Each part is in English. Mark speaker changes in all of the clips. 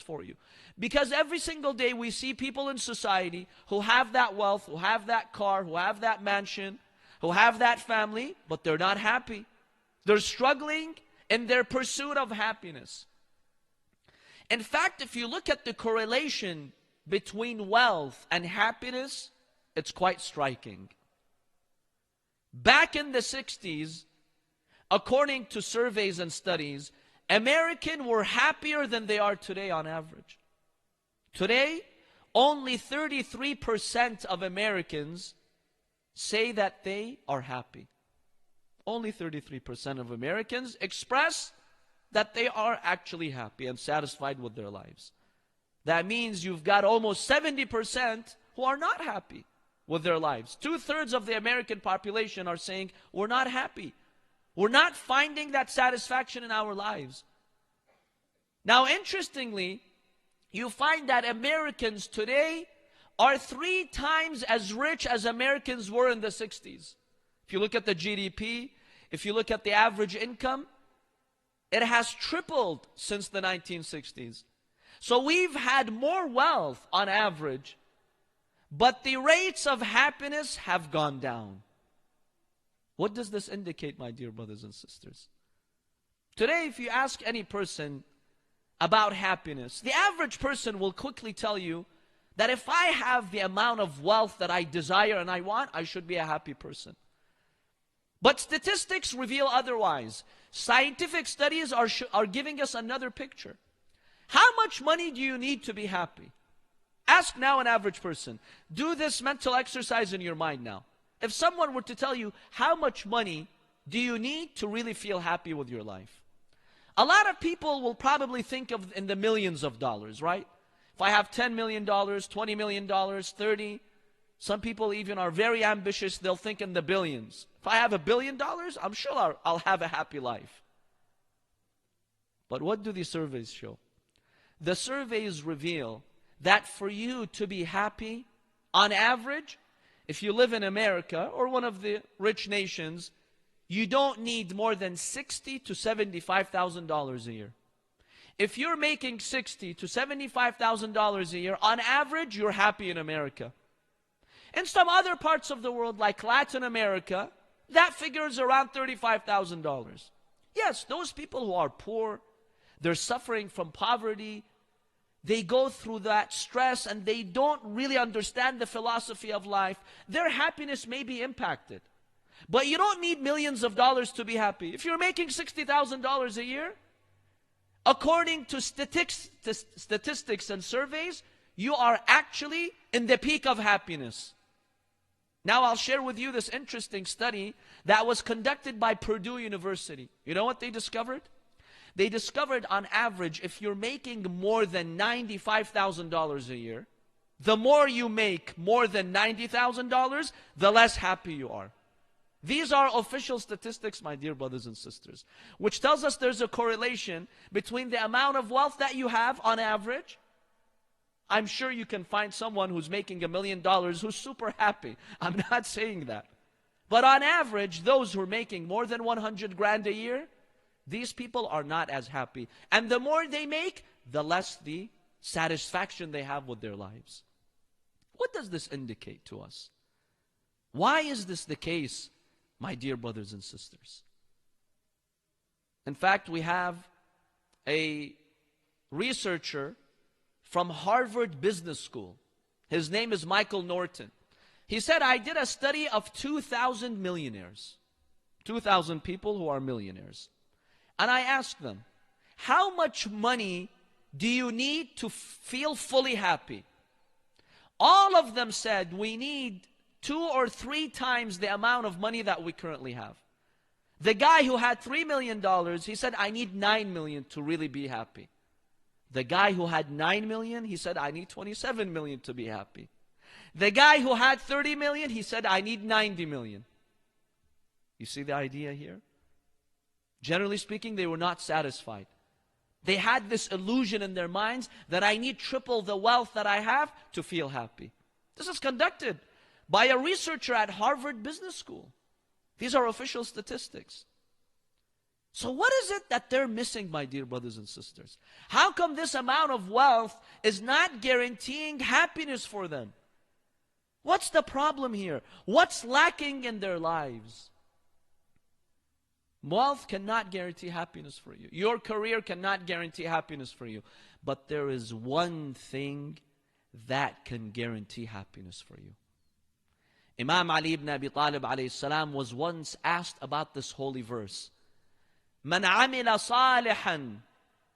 Speaker 1: for you. Because every single day we see people in society who have that wealth, who have that car, who have that mansion, who have that family, but they're not happy. They're struggling in their pursuit of happiness. In fact, if you look at the correlation between wealth and happiness, it's quite striking. Back in the 60s, according to surveys and studies, Americans were happier than they are today on average. Today, only 33% of Americans say that they are happy. Only 33% of Americans express that they are actually happy and satisfied with their lives. That means you've got almost 70% who are not happy with their lives. 2/3 of the American population are saying, we're not happy. We're not finding that satisfaction in our lives. Now, interestingly, you find that Americans today are 3 times as rich as Americans were in the 60s. If you look at the GDP, if you look at the average income, it has tripled since the 1960s. So we've had more wealth on average, but the rates of happiness have gone down. What does this indicate, my dear brothers and sisters? Today, if you ask any person about happiness, the average person will quickly tell you that if I have the amount of wealth that I desire and I want, I should be a happy person. But statistics reveal otherwise. Scientific studies are giving us another picture. How much money do you need to be happy? Ask now an average person. Do this mental exercise in your mind now. If someone were to tell you, how much money do you need to really feel happy with your life? A lot of people will probably think of in the millions of dollars, right? If I have $10 million, $20 million, 30, some people even are very ambitious, they'll think in the billions. If I have $1 billion, I'm sure I'll have a happy life. But what do the surveys show? The surveys reveal that for you to be happy, on average, if you live in America or one of the rich nations, you don't need more than $60,000 to $75,000 a year. If you're making $60,000 to $75,000 a year, on average, you're happy in America. In some other parts of the world, like Latin America, that figure is around $35,000. Yes, those people who are poor, they're suffering from poverty, they go through that stress and they don't really understand the philosophy of life. Their happiness may be impacted. But you don't need millions of dollars to be happy. If you're making $60,000 a year, according to statistics and surveys, you are actually in the peak of happiness. Now I'll share with you this interesting study that was conducted by Perdue University. You know what they discovered? They discovered on average, if you're making more than $95,000 a year, the more you make more than $90,000, the less happy you are. These are official statistics, my dear brothers and sisters, which tells us there's a correlation between the amount of wealth that you have on average. I'm sure you can find someone who's making $1 million who's super happy. I'm not saying that. But on average, those who are making more than 100 grand a year, these people are not as happy. And the more they make, the less the satisfaction they have with their lives. What does this indicate to us? Why is this the case, my dear brothers and sisters? In fact, we have a researcher from Harvard Business School. His name is Michael Norton. He said, I did a study of 2,000 millionaires. 2,000 people who are millionaires. And I asked them, how much money do you need to feel fully happy? All of them said, we need 2 or 3 times the amount of money that we currently have. The guy who had $3 million, he said, I need 9 million to really be happy. The guy who had 9 million, he said, I need 27 million to be happy. The guy who had 30 million, he said, I need 90 million. You see the idea here? Generally speaking, they were not satisfied. They had this illusion in their minds that I need triple the wealth that I have to feel happy. This is conducted by a researcher at Harvard Business School. These are official statistics. So what is it that they're missing, my dear brothers and sisters? How come this amount of wealth is not guaranteeing happiness for them? What's the problem here? What's lacking in their lives? Wealth cannot guarantee happiness for you. Your career cannot guarantee happiness for you. But there is one thing that can guarantee happiness for you. Imam Ali ibn Abi Talib alayhi salam was once asked about this holy verse. من عمل صالحا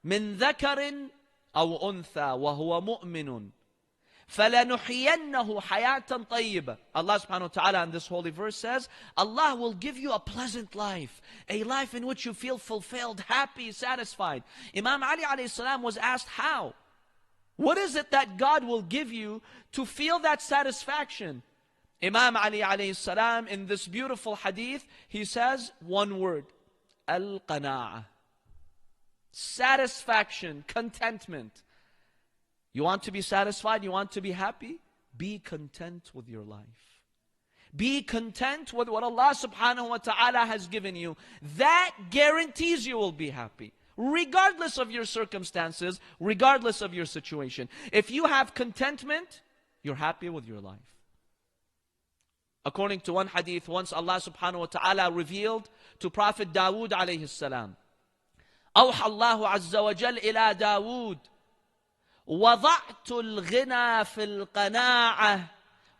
Speaker 1: من ذكر أو أنثى وهو مؤمن فَلَنُحْيَنَّهُ حَيَاةً طَيِّبًا. Allah subhanahu wa ta'ala in this holy verse says, Allah will give you a pleasant life, a life in which you feel fulfilled, happy, satisfied. Imam Ali alayhi salam was asked how? What is it that God will give you to feel that satisfaction? Imam Ali alayhi salam in this beautiful hadith, he says one word, al-qana'ah. Satisfaction, contentment. You want to be satisfied? You want to be happy? Be content with your life. Be content with what Allah subhanahu wa ta'ala has given you. That guarantees you will be happy. Regardless of your circumstances, regardless of your situation. If you have contentment, you're happy with your life. According to one hadith, once Allah subhanahu wa ta'ala revealed to Prophet Dawood alayhi salam, أوحى الله عز وجل إلى داود وضعت الغنى في القناعة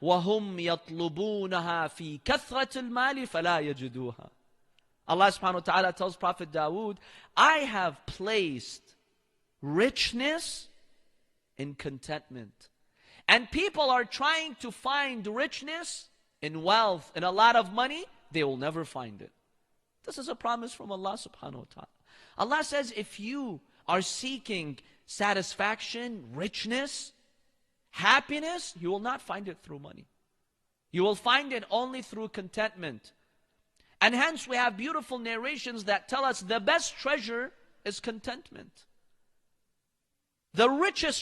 Speaker 1: وهم يطلبونها في كثرة المال فلا يجدوها. Allah subhanahu wa ta'ala tells Prophet Dawood, I have placed richness in contentment. And people are trying to find richness in wealth, in a lot of money, they will never find it. This is a promise from Allah subhanahu wa ta'ala. Allah says, if you are seeking satisfaction, richness, happiness, you will not find it through money. You will find it only through contentment. And hence we have beautiful narrations that tell us the best treasure is contentment. The richest